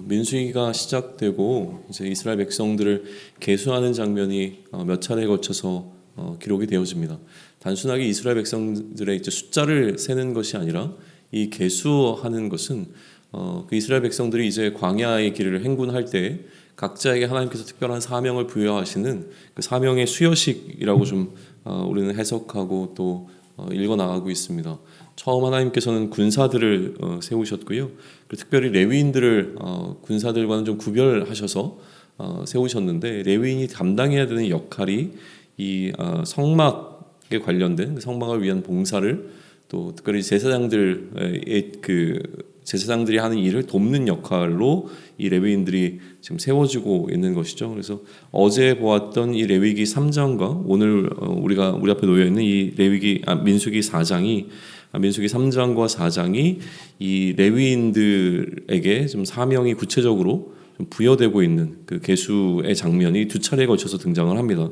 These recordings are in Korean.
민수기가 시작되고 이제 이스라엘 백성들을 계수하는 장면이 몇 차례에 걸쳐서 기록이 되어집니다. 단순하게 이스라엘 백성들의 이제 숫자를 세는 것이 아니라 이 계수하는 것은 그 이스라엘 백성들이 이제 광야의 길을 행군할 때 각자에게 하나님께서 특별한 사명을 부여하시는 그 사명의 수여식이라고 좀 우리는 해석하고 또 읽어 나가고 있습니다. 처음 하나님께서는 군사들을 세우셨고요. 특별히 레위인들을 군사들과는 좀 구별하셔서 세우셨는데, 레위인이 감당해야 되는 역할이 이 성막에 관련된 성막을 위한 봉사를, 또 특별히 제사장들의 제사장들이 하는 일을 돕는 역할로 이 레위인들이 지금 세워지고 있는 것이죠. 그래서 어제 보았던 이 레위기 3장과 오늘 우리 앞에 놓여 있는 이 민수기 4장이 민수기 3장과 4장이 이 레위인들에게 좀 사명이 구체적으로 좀 부여되고 있는 그 계수의 장면이 두 차례에 걸쳐서 등장을 합니다.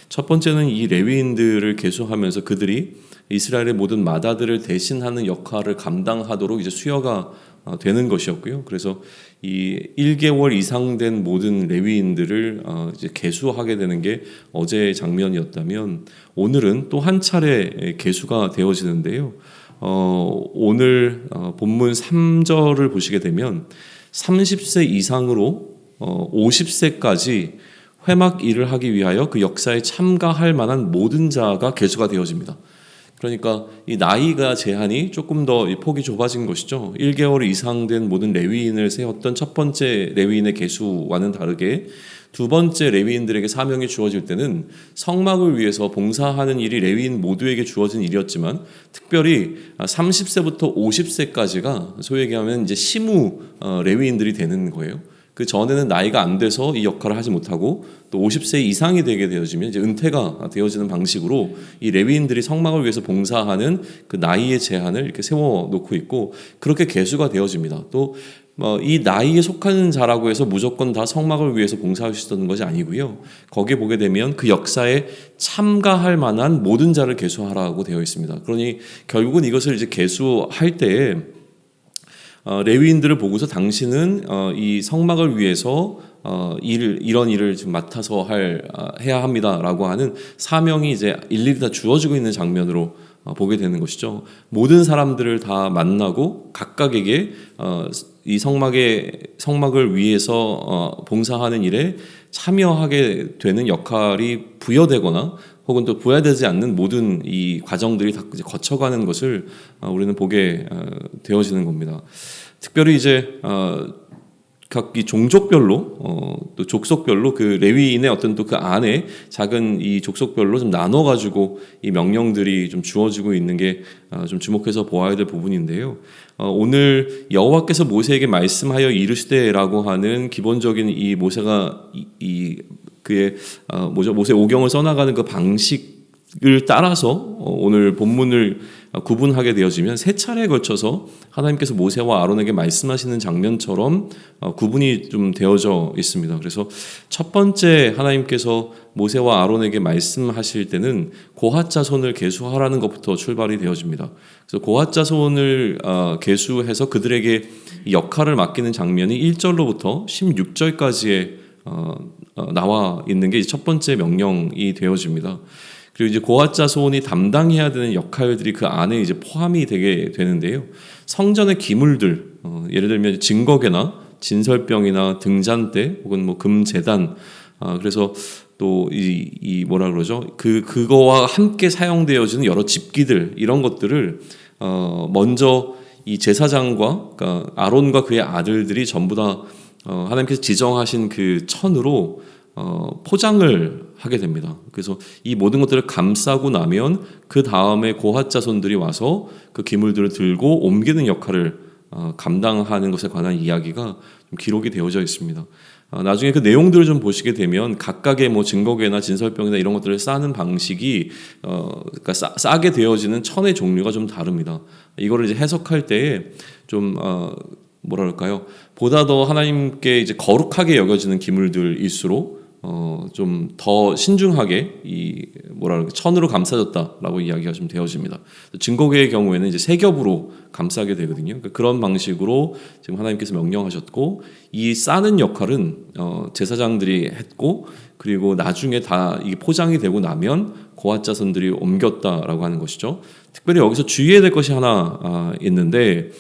첫 번째는 이 레위인들을 계수하면서 그들이 이스라엘의 모든 마다들을 대신하는 역할을 감당하도록 이제 수여가 되는 것이었고요. 그래서 이 1개월 이상 된 모든 레위인들을 이제 계수하게 되는 게 어제의 장면이었다면, 오늘은 또 한 차례 계수가 되어지는데요. 오늘 본문 3절을 보시게 되면 30세 이상으로 50세까지 회막 일을 하기 위하여 그 역사에 참가할 만한 모든 자가 계수가 되어집니다. 그러니까 이 나이가 제한이 조금 더 폭이 좁아진 것이죠. 1개월 이상 된 모든 레위인을 세웠던 첫 번째 레위인의 계수와는 다르게 두 번째 레위인들에게 사명이 주어질 때는 성막을 위해서 봉사하는 일이 레위인 모두에게 주어진 일이었지만, 특별히 30세부터 50세까지가 소위 얘기하면 이제 시무 레위인들이 되는 거예요. 그 전에는 나이가 안 돼서 이 역할을 하지 못하고, 또 50세 이상이 되게 되어지면 이제 은퇴가 되어지는 방식으로 이 레위인들이 성막을 위해서 봉사하는 그 나이의 제한을 이렇게 세워놓고 있고, 그렇게 계수가 되어집니다. 또 이 나이에 속하는 자라고 해서 무조건 다 성막을 위해서 봉사할 수 있었던 것이 아니고요. 거기에 보게 되면 그 역사에 참가할 만한 모든 자를 계수하라고 되어 있습니다. 그러니 결국은 이것을 이제 계수할 때에 레위인들을 보고서 당신은 이 성막을 위해서 이런 일을 좀 맡아서 해야 합니다라고 하는 사명이 이제 일일이 다 주어지고 있는 장면으로 보게 되는 것이죠. 모든 사람들을 다 만나고 각각에게 이 성막을 위해서 봉사하는 일에 참여하게 되는 역할이 부여되거나 혹은 또 부여되지 않는 모든 이 과정들이 다 이제 거쳐가는 것을 우리는 보게 되어지는 겁니다. 특별히 이제 각 이 종족별로 또 족속별로 그 레위인의 어떤 또 그 안에 작은 이 족속별로 좀 나눠 가지고 이 명령들이 좀 주어지고 있는 게 좀 주목해서 보아야 될 부분인데요. 오늘 여호와께서 모세에게 말씀하여 이르시되라고 하는 기본적인 이 모세가 그의 모세 오경을 써나가는 그 방식을 따라서 오늘 본문을 구분하게 되어지면 세 차례에 걸쳐서 하나님께서 모세와 아론에게 말씀하시는 장면처럼 구분이 좀 되어져 있습니다. 그래서 첫 번째 하나님께서 모세와 아론에게 말씀하실 때는 고핫 자손을 계수하라는 것부터 출발이 되어집니다. 그래서 고핫 자손을 계수해서 그들에게 역할을 맡기는 장면이 1절로부터 16절까지에 나와 있는 게 첫 번째 명령이 되어집니다. 그리고 이제 고핫 자손이 담당해야 되는 역할들이 그 안에 이제 포함이 되게 되는데요. 성전의 기물들, 예를 들면 증거궤나 진설병이나 등잔대 혹은 뭐 금제단, 그래서 또 이 뭐라 그러죠? 그거와 함께 사용되어지는 여러 집기들, 이런 것들을 먼저 이 제사장과 그러니까 아론과 그의 아들들이 전부 다 하나님께서 지정하신 그 천으로 포장을 하게 됩니다. 그래서 이 모든 것들을 감싸고 나면 그 다음에 고핫 자손들이 와서 그 기물들을 들고 옮기는 역할을 감당하는 것에 관한 이야기가 좀 기록이 되어져 있습니다. 나중에 그 내용들을 좀 보시게 되면 각각의 뭐 증거궤나 진설병이나 이런 것들을 싸는 방식이 그러니까 싸게 되어지는 천의 종류가 좀 다릅니다. 이거를 이제 해석할 때에 좀 뭐랄까요? 보다 더 하나님께 이제 거룩하게 여겨지는 기물들일수록 좀 더 신중하게 이 천으로 감싸졌다라고 이야기가 좀 되어집니다. 증거계의 경우에는 이제 세 겹으로 감싸게 되거든요. 그러니까 그런 방식으로 지금 하나님께서 명령하셨고, 이 싸는 역할은 제사장들이 했고, 그리고 나중에 다 이게 포장이 되고 나면 고핫 자손들이 옮겼다라고 하는 것이죠. 특별히 여기서 주의해야 될 것이 하나 있는데,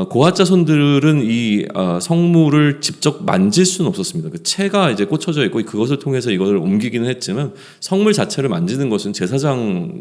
고핫 자손들은 이 성물을 직접 만질 수는 없었습니다. 그 채가 이제 꽂혀져 있고 그것을 통해서 이것을 옮기기는 했지만 성물 자체를 만지는 것은 제사장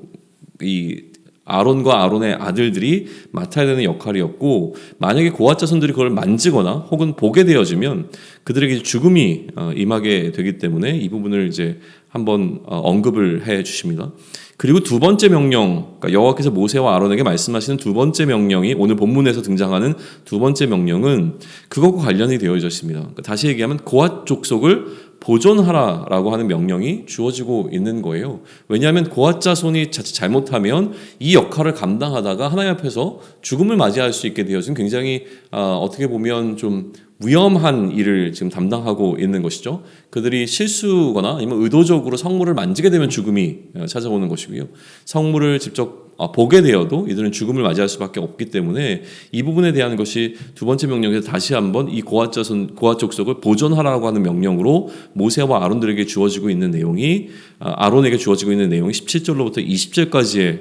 이 아론과 아론의 아들들이 맡아야 되는 역할이었고, 만약에 고핫 자손들이 그걸 만지거나 혹은 보게 되어지면 그들에게 죽음이 임하게 되기 때문에 이 부분을 이제 한번 언급을 해 주십니다. 그리고 두 번째 명령, 그러니까 여호와께서 모세와 아론에게 말씀하시는 두 번째 명령이 오늘 본문에서 등장하는 두 번째 명령은 그것과 관련이 되어 있습니다. 그러니까 다시 얘기하면 고핫 족속을 보존하라라고 하는 명령이 주어지고 있는 거예요. 왜냐하면 고핫 자손이 자칫 잘못하면 이 역할을 감당하다가 하나님 앞에서 죽음을 맞이할 수 있게 되어진 굉장히 어떻게 보면 좀 위험한 일을 지금 담당하고 있는 것이죠. 그들이 실수거나 아니면 의도적으로 성물을 만지게 되면 죽음이 찾아오는 것이고요. 성물을 직접 보게 되어도 이들은 죽음을 맞이할 수밖에 없기 때문에 이 부분에 대한 것이 두 번째 명령에서 다시 한번 이 고핫 족속을 보존하라고 하는 명령으로 모세와 아론들에게 주어지고 있는 내용이 아론에게 주어지고 있는 내용이 17절로부터 20절까지의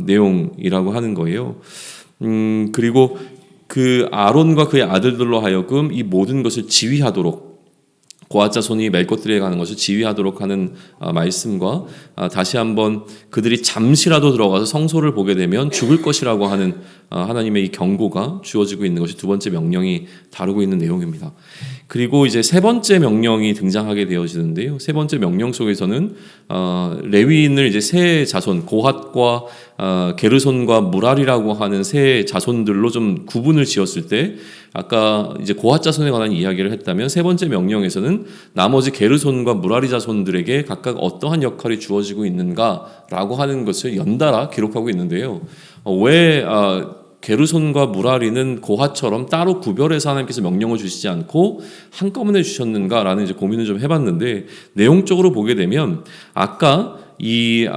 내용이라고 하는 거예요. 그리고 그 아론과 그의 아들들로 하여금 이 모든 것을 지휘하도록, 고핫 자손이 멜 것들에 가는 것을 지휘하도록 하는 말씀과 다시 한번 그들이 잠시라도 들어가서 성소를 보게 되면 죽을 것이라고 하는 하나님의 이 경고가 주어지고 있는 것이 두 번째 명령이 다루고 있는 내용입니다. 그리고 이제 세 번째 명령이 등장하게 되어지는데요. 세 번째 명령 속에서는 레위인을 이제 세 자손, 고핫과 게르손과 무랄이라고 하는 세 자손들로 좀 구분을 지었을 때, 아까 이제 고핫 자손에 관한 이야기를 했다면 세 번째 명령에서는 나머지 게르손과 무랄이 자손들에게 각각 어떠한 역할이 주어지고 있는가라고 하는 것을 연달아 기록하고 있는데요. 왜 게르손과 무라리는 고핫처럼 따로 구별해서 하나님께서 명령을 주시지 않고 한꺼번에 주셨는가라는 이제 고민을 좀 해봤는데, 내용적으로 보게 되면 아까 이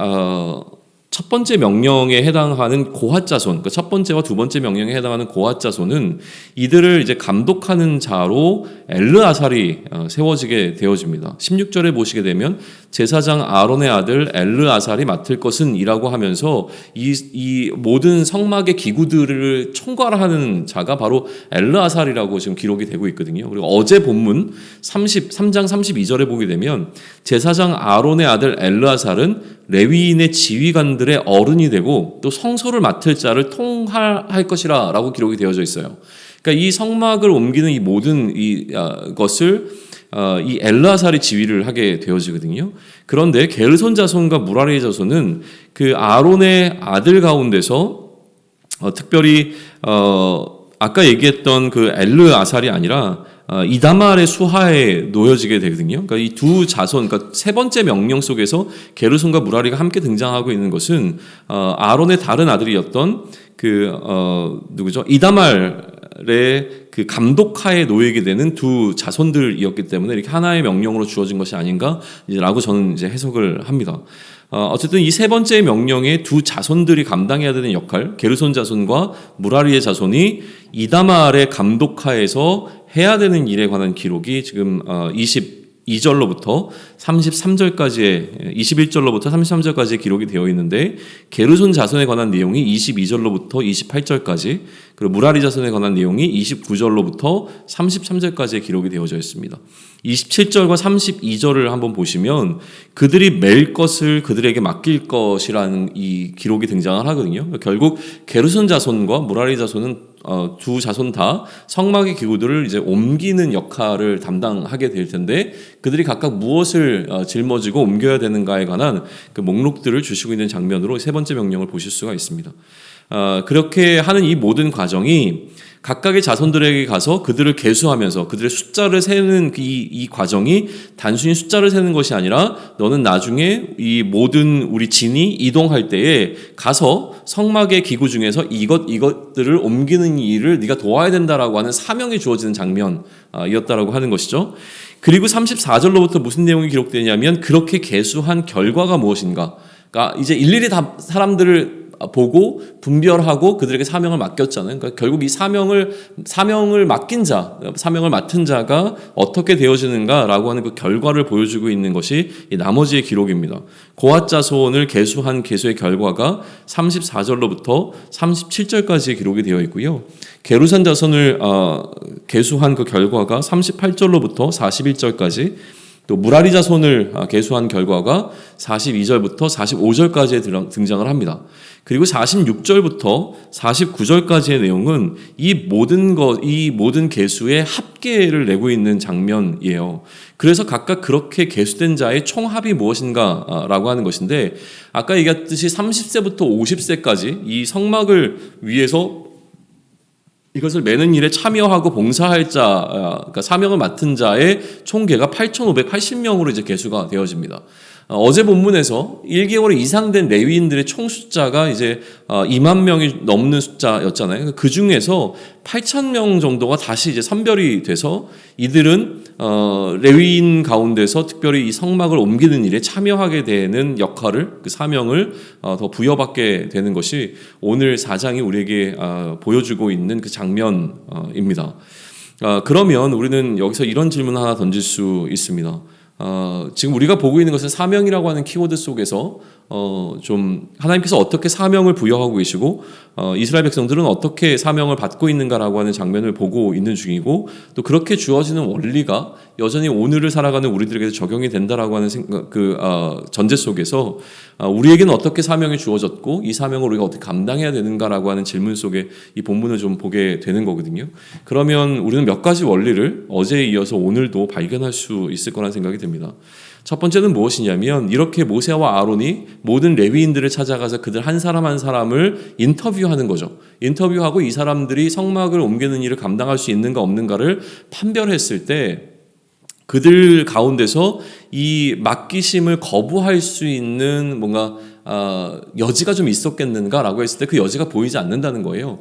첫 번째 명령에 해당하는 고핫 자손, 그러니까 첫 번째와 두 번째 명령에 해당하는 고핫 자손은 이들을 이제 감독하는 자로 엘르아살이 세워지게 되어집니다. 16절에 보시게 되면 제사장 아론의 아들 엘르아살이 맡을 것은 이라고 하면서 이 모든 성막의 기구들을 총괄하는 자가 바로 엘르아살이라고 지금 기록이 되고 있거든요. 그리고 어제 본문 33장 32절에 보게 되면 제사장 아론의 아들 엘르아살은 레위인의 지휘관들의 어른이 되고 또 성소를 맡을 자를 통할할 것이라 라고 기록이 되어져 있어요. 그러니까 이 성막을 옮기는 이 모든 것을 이 엘르아살이 지휘를 하게 되어지거든요. 그런데 게르손 자손과 무라리 자손은 그 아론의 아들 가운데서 특별히 아까 얘기했던 그 엘르아살이 아니라 이다말의 수하에 놓여지게 되거든요. 그러니까 이 두 자손, 그러니까 세 번째 명령 속에서 게르손과 무라리가 함께 등장하고 있는 것은 아론의 다른 아들이었던 누구죠? 이다말의 그 감독하에 놓이게 되는 두 자손들이었기 때문에 이렇게 하나의 명령으로 주어진 것이 아닌가라고 저는 이제 해석을 합니다. 어쨌든 이 세 번째 명령의 두 자손들이 감당해야 되는 역할, 게르손 자손과 무라리의 자손이 이다말의 감독하에서 해야 되는 일에 관한 기록이 지금 22절로부터 33절까지의 21절로부터 33절까지의 기록이 되어 있는데, 게르손 자손에 관한 내용이 22절로부터 28절까지, 그리고 무라리 자손에 관한 내용이 29절로부터 33절까지의 기록이 되어져 있습니다. 27절과 32절을 한번 보시면 그들이 맬 것을 그들에게 맡길 것이라는 이 기록이 등장을 하거든요. 결국 게르손 자손과 무라리 자손은 두 자손 다 성막의 기구들을 이제 옮기는 역할을 담당하게 될 텐데, 그들이 각각 무엇을 짊어지고 옮겨야 되는가에 관한 그 목록들을 주시고 있는 장면으로 세 번째 명령을 보실 수가 있습니다. 그렇게 하는 이 모든 과정이 각각의 자손들에게 가서 그들을 계수하면서 그들의 숫자를 세는 이 과정이 단순히 숫자를 세는 것이 아니라 너는 나중에 이 모든 우리 진이 이동할 때에 가서 성막의 기구 중에서 이것들을 옮기는 일을 네가 도와야 된다라고 하는 사명이 주어지는 장면이었다라고 하는 것이죠. 그리고 34절로부터 무슨 내용이 기록되냐면 그렇게 계수한 결과가 무엇인가. 그러니까 이제 일일이 다 사람들을 보고 분별하고 그들에게 사명을 맡겼잖아요. 그러니까 결국 이 사명을 맡긴 자, 사명을 맡은 자가 어떻게 되어지는가라고 하는 그 결과를 보여주고 있는 것이 이 나머지의 기록입니다. 고핫 자손을 계수한 계수의 결과가 34절로부터 37절까지 기록이 되어 있고요. 게르손 자손을 계수한 그 결과가 38절로부터 41절까지, 또 무라리 자손을 계수한 결과가 42절부터 45절까지 등장을 합니다. 그리고 46절부터 49절까지의 내용은 이 모든 계수의 합계를 내고 있는 장면이에요. 그래서 각각 그렇게 계수된 자의 총합이 무엇인가라고 하는 것인데, 아까 얘기했듯이 30세부터 50세까지 이 성막을 위해서 이것을 매는 일에 참여하고 봉사할 자, 그러니까 사명을 맡은 자의 총계가 8,580명으로 이제 계수가 되어집니다. 어제 본문에서 1개월 이상 된 레위인들의 총 숫자가 이제 2만 명이 넘는 숫자였잖아요. 그 중에서 8,000명 정도가 다시 이제 선별이 돼서 이들은 레위인 가운데서 특별히 이 성막을 옮기는 일에 참여하게 되는 역할을, 그 사명을 더 부여받게 되는 것이 오늘 4장이 우리에게 보여주고 있는 그 장면입니다. 그러면 우리는 여기서 이런 질문 하나 던질 수 있습니다. 지금 우리가 보고 있는 것은 사명이라고 하는 키워드 속에서 좀 하나님께서 어떻게 사명을 부여하고 계시고 이스라엘 백성들은 어떻게 사명을 받고 있는가라고 하는 장면을 보고 있는 중이고, 또 그렇게 주어지는 원리가 여전히 오늘을 살아가는 우리들에게 적용이 된다라고 하는 전제 속에서 우리에게는 어떻게 사명이 주어졌고 이 사명을 우리가 어떻게 감당해야 되는가라고 하는 질문 속에 이 본문을 좀 보게 되는 거거든요. 그러면 우리는 몇 가지 원리를 어제에 이어서 오늘도 발견할 수 있을 거라는 생각이 듭니다. 첫 번째는 무엇이냐면, 이렇게 모세와 아론이 모든 레위인들을 찾아가서 그들 한 사람 한 사람을 인터뷰하는 거죠. 인터뷰하고 이 사람들이 성막을 옮기는 일을 감당할 수 있는가 없는가를 판별했을 때 그들 가운데서 이 맡기심을 거부할 수 있는 뭔가 여지가 좀 있었겠는가라고 했을 때 그 여지가 보이지 않는다는 거예요.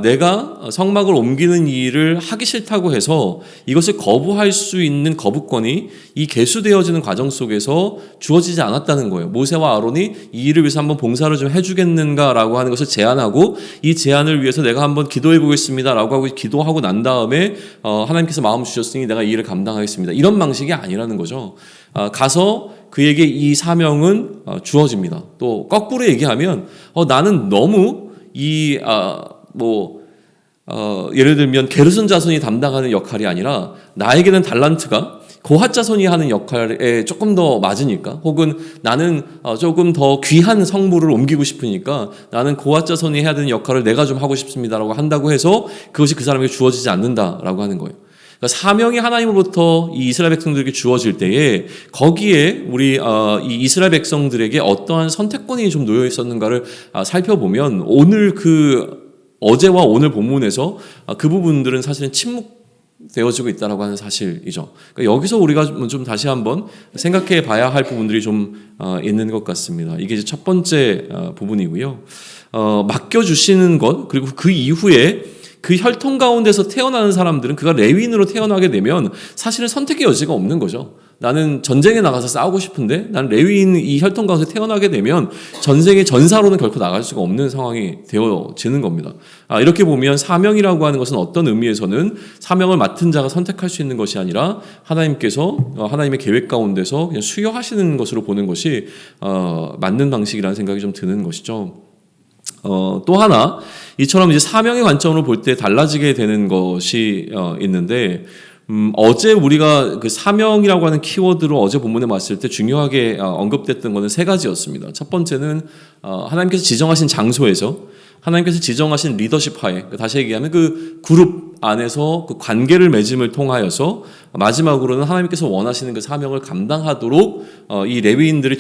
내가 성막을 옮기는 일을 하기 싫다고 해서 이것을 거부할 수 있는 거부권이 이 계수되어지는 과정 속에서 주어지지 않았다는 거예요. 모세와 아론이 이 일을 위해서 한번 봉사를 좀 해주겠는가라고 하는 것을 제안하고, 이 제안을 위해서 내가 한번 기도해 보겠습니다라고 하고 기도하고 난 다음에 하나님께서 마음 주셨으니 내가 이 일을 감당하겠습니다, 이런 방식이 아니라는 거죠. 가서 그에게 이 사명은 주어집니다. 또 거꾸로 얘기하면 나는 너무 예를 들면 게르손 자손이 담당하는 역할이 아니라 나에게는 달란트가 고핫 자손이 하는 역할에 조금 더 맞으니까, 혹은 나는 조금 더 귀한 성물을 옮기고 싶으니까 나는 고핫 자손이 해야 되는 역할을 내가 좀 하고 싶습니다라고 한다고 해서 그것이 그 사람에게 주어지지 않는다라고 하는 거예요. 그러니까 사명이 하나님으로부터 이 이스라엘 백성들에게 주어질 때에 거기에 우리 이 이스라엘 백성들에게 어떠한 선택권이 좀 놓여 있었는가를 살펴보면, 어제와 오늘 본문에서 그 부분들은 사실은 침묵되어지고 있다라고 하는 사실이죠. 그러니까 여기서 우리가 좀 다시 한번 생각해 봐야 할 부분들이 좀 있는 것 같습니다. 이게 이제 첫 번째 부분이고요. 맡겨주시는 것, 그리고 그 이후에 그 혈통 가운데서 태어나는 사람들은 그가 레위인으로 태어나게 되면 사실은 선택의 여지가 없는 거죠. 나는 전쟁에 나가서 싸우고 싶은데 나는 레위인 이 혈통 가운데 태어나게 되면 전쟁의 전사로는 결코 나갈 수가 없는 상황이 되어지는 겁니다. 이렇게 보면 사명이라고 하는 것은 어떤 의미에서는 사명을 맡은 자가 선택할 수 있는 것이 아니라 하나님께서 하나님의 계획 가운데서 그냥 수여하시는 것으로 보는 것이 맞는 방식이라는 생각이 좀 드는 것이죠. 또 하나, 이처럼 이제 사명의 관점으로 볼 때 달라지게 되는 것이 있는데, 어제 우리가 그 사명이라고 하는 키워드로 어제 본문에 봤을 때 중요하게 언급됐던 것은 세 가지였습니다. 첫 번째는 하나님께서 지정하신 장소에서 하나님께서 지정하신 리더십 하에, 다시 얘기하면 그 그룹 안에서 그 관계를 맺음을 통하여서 마지막으로는 하나님께서 원하시는 그 사명을 감당하도록 이 레위인들을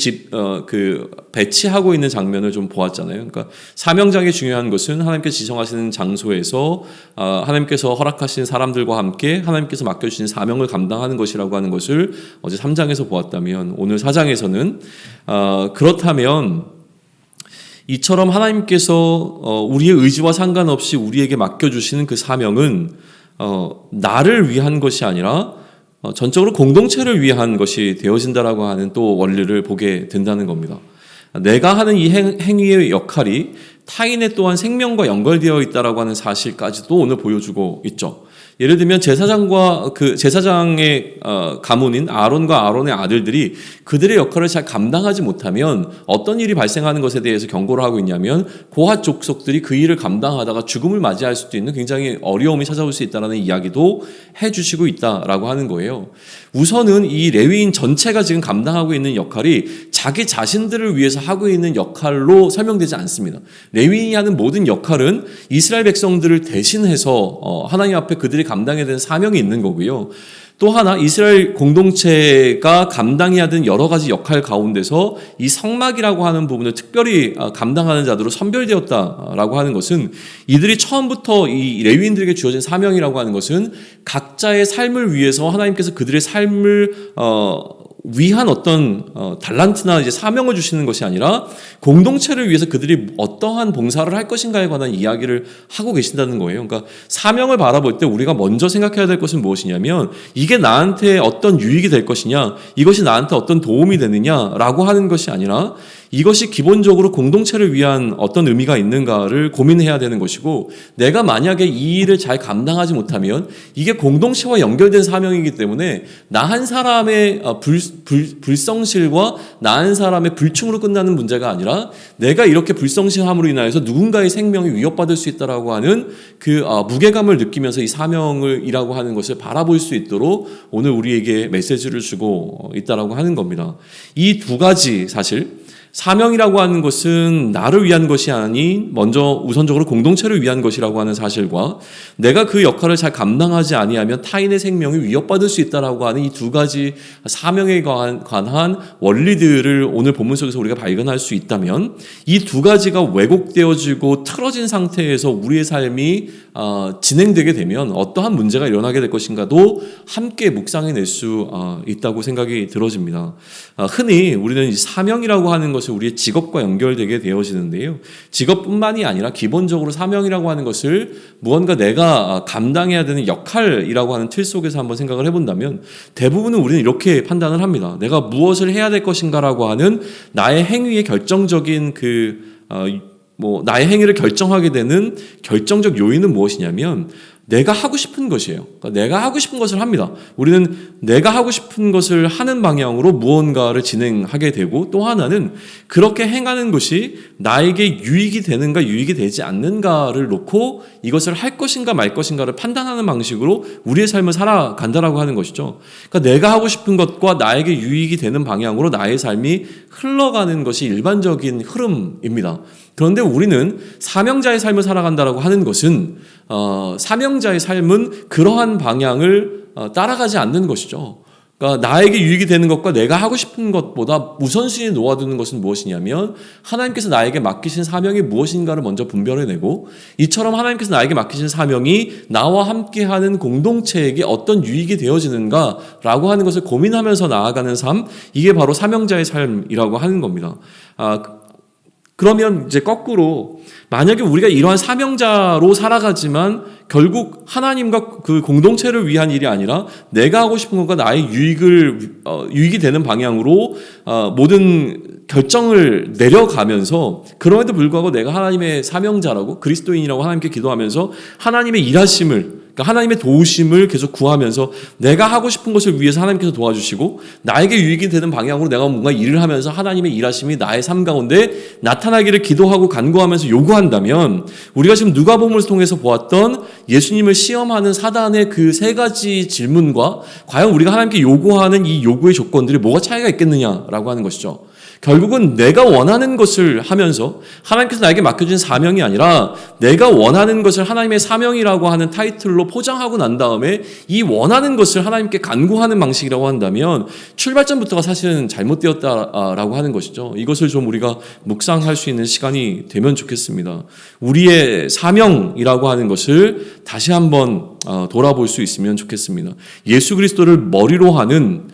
배치하고 있는 장면을 좀 보았잖아요. 그러니까 사명장이 중요한 것은 하나님께서 지정하시는 장소에서 하나님께서 허락하신 사람들과 함께 하나님께서 맡겨주신 사명을 감당하는 것이라고 하는 것을 어제 3장에서 보았다면 오늘 4장에서는 그렇다면 이처럼 하나님께서 우리의 의지와 상관없이 우리에게 맡겨주시는 그 사명은 나를 위한 것이 아니라 전적으로 공동체를 위한 것이 되어진다라고 하는 또 원리를 보게 된다는 겁니다. 내가 하는 이 행위의 역할이 타인의 또한 생명과 연결되어 있다라고 하는 사실까지도 오늘 보여주고 있죠. 예를 들면 제사장과 그 제사장의 가문인 아론과 아론의 아들들이 그들의 역할을 잘 감당하지 못하면 어떤 일이 발생하는 것에 대해서 경고를 하고 있냐면 고핫 족속들이 그 일을 감당하다가 죽음을 맞이할 수도 있는 굉장히 어려움이 찾아올 수 있다는 이야기도 해주시고 있다라고 하는 거예요. 우선은 이 레위인 전체가 지금 감당하고 있는 역할이 자기 자신들을 위해서 하고 있는 역할로 설명되지 않습니다. 레위인이 하는 모든 역할은 이스라엘 백성들을 대신해서 하나님 앞에 그들이 감당해야 되는 사명이 있는 거고요. 또 하나 이스라엘 공동체가 감당해야 되는 여러 가지 역할 가운데서 이 성막이라고 하는 부분을 특별히 감당하는 자들로 선별되었다라고 하는 것은 이들이 처음부터 이 레위인들에게 주어진 사명이라고 하는 것은 각자의 삶을 위해서 하나님께서 그들의 삶을 위한 어떤 달란트나 이제 사명을 주시는 것이 아니라 공동체를 위해서 그들이 어떠한 봉사를 할 것인가에 관한 이야기를 하고 계신다는 거예요. 그러니까 사명을 바라볼 때 우리가 먼저 생각해야 될 것은 무엇이냐면 이게 나한테 어떤 유익이 될 것이냐, 이것이 나한테 어떤 도움이 되느냐라고 하는 것이 아니라 이것이 기본적으로 공동체를 위한 어떤 의미가 있는가를 고민해야 되는 것이고, 내가 만약에 이 일을 잘 감당하지 못하면 이게 공동체와 연결된 사명이기 때문에 나 한 사람의 불성실과 나 한 사람의 불충으로 끝나는 문제가 아니라 내가 이렇게 불성실함으로 인하여서 누군가의 생명이 위협받을 수 있다라고 하는 그 무게감을 느끼면서 이 사명이라고 하는 것을 바라볼 수 있도록 오늘 우리에게 메시지를 주고 있다라고 하는 겁니다. 이 두 가지 사실 사명이라고 하는 것은 나를 위한 것이 아닌 먼저 우선적으로 공동체를 위한 것이라고 하는 사실과 내가 그 역할을 잘 감당하지 아니하면 타인의 생명이 위협받을 수 있다라고 하는 이 두 가지 사명에 관한 원리들을 오늘 본문 속에서 우리가 발견할 수 있다면 이 두 가지가 왜곡되어지고 틀어진 상태에서 우리의 삶이 진행되게 되면 어떠한 문제가 일어나게 될 것인가도 함께 묵상해낼 수 있다고 생각이 들어집니다. 흔히 우리는 이 사명이라고 하는 것을 우리의 직업과 연결되게 되어지는데요. 직업뿐만이 아니라 기본적으로 사명이라고 하는 것을 무언가 내가 감당해야 되는 역할이라고 하는 틀 속에서 한번 생각을 해본다면 대부분은 우리는 이렇게 판단을 합니다. 내가 무엇을 해야 될 것인가라고 하는 나의 행위의 결정적인 나의 행위를 결정하게 되는 결정적 요인은 무엇이냐면 내가 하고 싶은 것이에요. 그러니까 내가 하고 싶은 것을 합니다. 우리는 내가 하고 싶은 것을 하는 방향으로 무언가를 진행하게 되고, 또 하나는 그렇게 행하는 것이 나에게 유익이 되는가 유익이 되지 않는가를 놓고 이것을 할 것인가 말 것인가를 판단하는 방식으로 우리의 삶을 살아간다라고 하는 것이죠. 그러니까 내가 하고 싶은 것과 나에게 유익이 되는 방향으로 나의 삶이 흘러가는 것이 일반적인 흐름입니다. 그런데 우리는 사명자의 삶을 살아간다라고 하는 것은 사명자의 삶은 그러한 방향을 따라가지 않는 것이죠. 그러니까 나에게 유익이 되는 것과 내가 하고 싶은 것보다 우선순위에 놓아두는 것은 무엇이냐면 하나님께서 나에게 맡기신 사명이 무엇인가를 먼저 분별해내고, 이처럼 하나님께서 나에게 맡기신 사명이 나와 함께하는 공동체에게 어떤 유익이 되어지는가라고 하는 것을 고민하면서 나아가는 삶, 이게 바로 사명자의 삶이라고 하는 겁니다. 그러면 이제 거꾸로 만약에 우리가 이러한 사명자로 살아가지만 결국 하나님과 그 공동체를 위한 일이 아니라 내가 하고 싶은 것과 나의 유익이 되는 방향으로 모든 결정을 내려가면서, 그럼에도 불구하고 내가 하나님의 사명자라고 그리스도인이라고 하나님께 기도하면서 하나님의 일하심을, 그러니까 하나님의 도우심을 계속 구하면서 내가 하고 싶은 것을 위해서 하나님께서 도와주시고 나에게 유익이 되는 방향으로 내가 뭔가 일을 하면서 하나님의 일하심이 나의 삶 가운데 나타나기를 기도하고 간구하면서 요구한다면, 우리가 지금 누가복음을 통해서 보았던 예수님을 시험하는 사단의 그 세 가지 질문과 과연 우리가 하나님께 요구하는 이 요구의 조건들이 뭐가 차이가 있겠느냐라고 하는 것이죠. 결국은 내가 원하는 것을 하면서 하나님께서 나에게 맡겨준 사명이 아니라 내가 원하는 것을 하나님의 사명이라고 하는 타이틀로 포장하고 난 다음에 이 원하는 것을 하나님께 간구하는 방식이라고 한다면 출발점부터가 사실은 잘못되었다라고 하는 것이죠. 이것을 좀 우리가 묵상할 수 있는 시간이 되면 좋겠습니다. 우리의 사명이라고 하는 것을 다시 한번 돌아볼 수 있으면 좋겠습니다. 예수 그리스도를 머리로 하는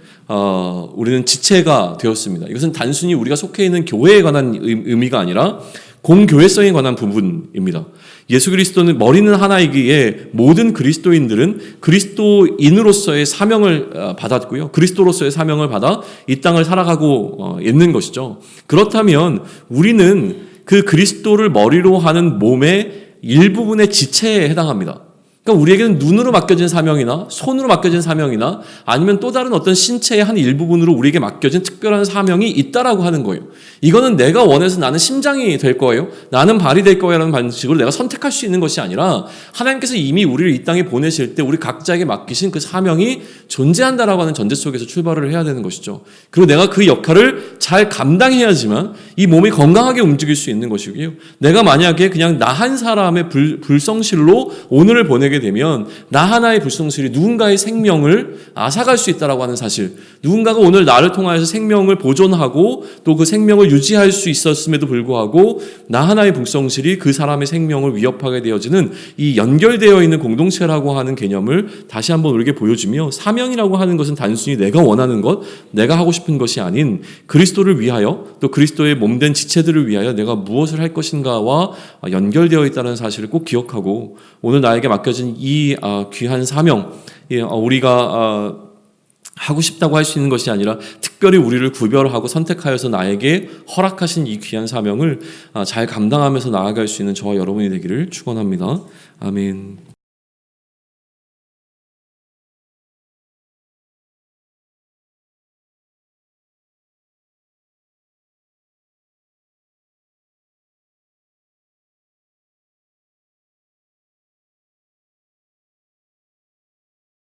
우리는 지체가 되었습니다. 이것은 단순히 우리가 속해 있는 교회에 관한 의미가 아니라 공교회성에 관한 부분입니다. 예수 그리스도는 머리는 하나이기에 모든 그리스도인들은 그리스도인으로서의 사명을 받았고요. 그리스도로서의 사명을 받아 이 땅을 살아가고 있는 것이죠. 그렇다면 우리는 그 그리스도를 머리로 하는 몸의 일부분의 지체에 해당합니다. 그러니까 우리에게는 눈으로 맡겨진 사명이나 손으로 맡겨진 사명이나 아니면 또 다른 어떤 신체의 한 일부분으로 우리에게 맡겨진 특별한 사명이 있다라고 하는 거예요. 이거는 내가 원해서 나는 심장이 될 거예요, 나는 발이 될 거예요라는 방식으로 내가 선택할 수 있는 것이 아니라 하나님께서 이미 우리를 이 땅에 보내실 때 우리 각자에게 맡기신 그 사명이 존재한다라고 하는 전제 속에서 출발을 해야 되는 것이죠. 그리고 내가 그 역할을 잘 감당해야지만 이 몸이 건강하게 움직일 수 있는 것이고요. 내가 만약에 그냥 나 한 사람의 불성실로 오늘을 보내게 되면 나 하나의 불성실이 누군가의 생명을 앗아갈 수 있다라고 하는 사실, 누군가가 오늘 나를 통하여서 생명을 보존하고 또 그 생명을 유지할 수 있었음에도 불구하고 나 하나의 불성실이 그 사람의 생명을 위협하게 되어지는 이 연결되어 있는 공동체라고 하는 개념을 다시 한번 우리에게 보여주며, 사명이라고 하는 것은 단순히 내가 원하는 것, 내가 하고 싶은 것이 아닌 그리스도를 위하여 또 그리스도의 몸된 지체들을 위하여 내가 무엇을 할 것인가와 연결되어 있다는 사실을 꼭 기억하고, 오늘 나에게 맡겨진 이 귀한 사명, 우리가 하고 싶다고 할 수 있는 것이 아니라 특별히 우리를 구별하고 선택하여서 나에게 허락하신 이 귀한 사명을 잘 감당하면서 나아갈 수 있는 저와 여러분이 되기를 축원합니다. 아멘.